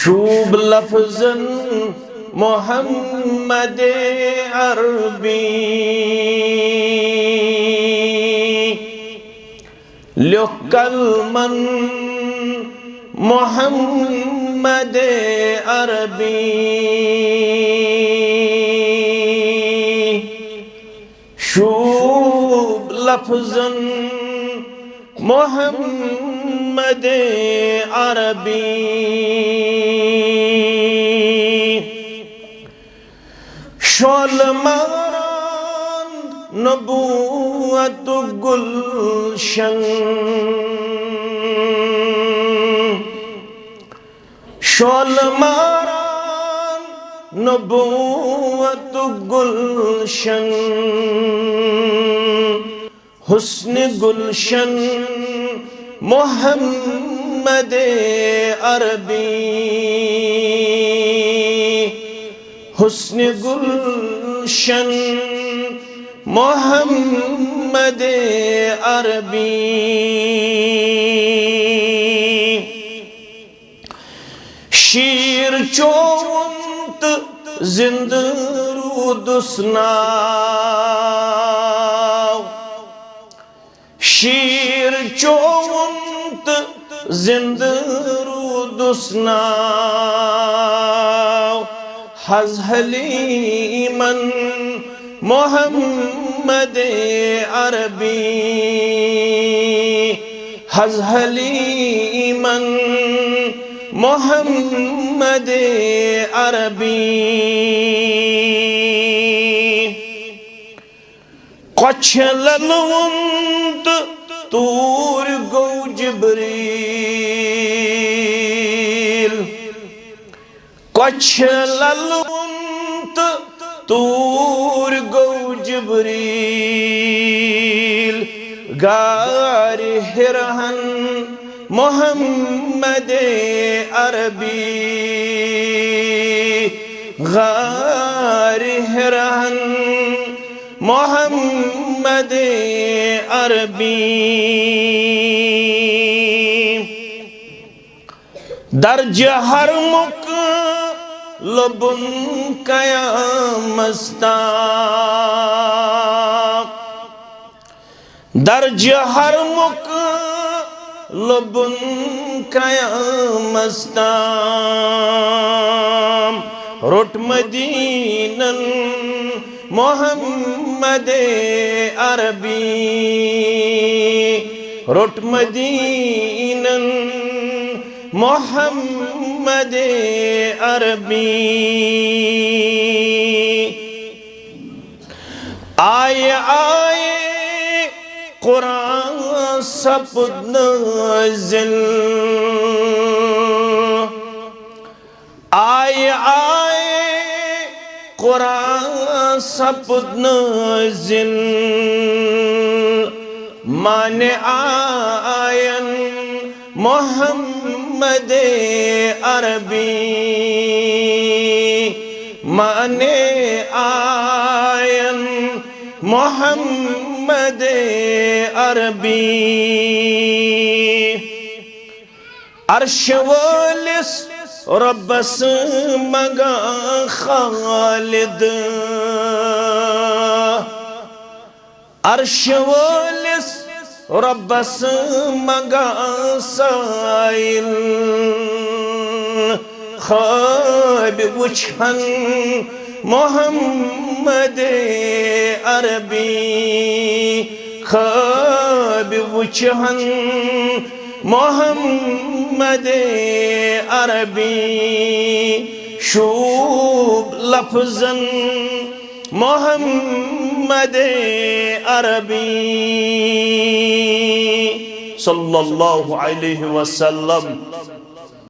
शूब लफ्ज़न मोहम्मद अरबी लिख कलमन मोहम्मद अरबी शूब लफ्ज़न मोहम्मद अरबी शोलमारान नबूवत गुलशन शोलमारान नबूवत गुलशन हुस्न गुलशन मोहम्मद अरबी हुस्न गुलशन मोहम्मद अरबी शीर चोंत जिंद रूदुस्नाव शीर चोंत जिंद रूदुस्नाव हज़ हलीमन मोहम्मद अरबी हज़ हलीमन मोहम्मद अरबी कछललवंत तूर गौ जिब्रील कछललवंत तूर गौ जिब्रील गार हिरहन मोहम्मद अरबी गार हिरहन मोहम्मद अरबी दर्ज हर मुक लबुन कयामस्ता दर्ज हर मुक लबुन कयामस्ता रोट मदीनन मोहम्मद अरबी रोट मदीनन मोहम्मद अरबी आए आए कुरान सपुद नाज़िल आए आए कुरान सपुद नाज़िल माने आयन मोहम्मद अरबी माने आयन मोहम्मद अरबी अर्श वालिस रब्बस मगा खालिद अर्श वालिस रब्बस मगा साइल ख्वाब वुछन मोहम्मद अरबी ख्वाब वुछन मोहम्मद अरबी शूब लफ्ज़न मोहम्मद अरबी सल्लल्लाहु अलैहि वसल्लम।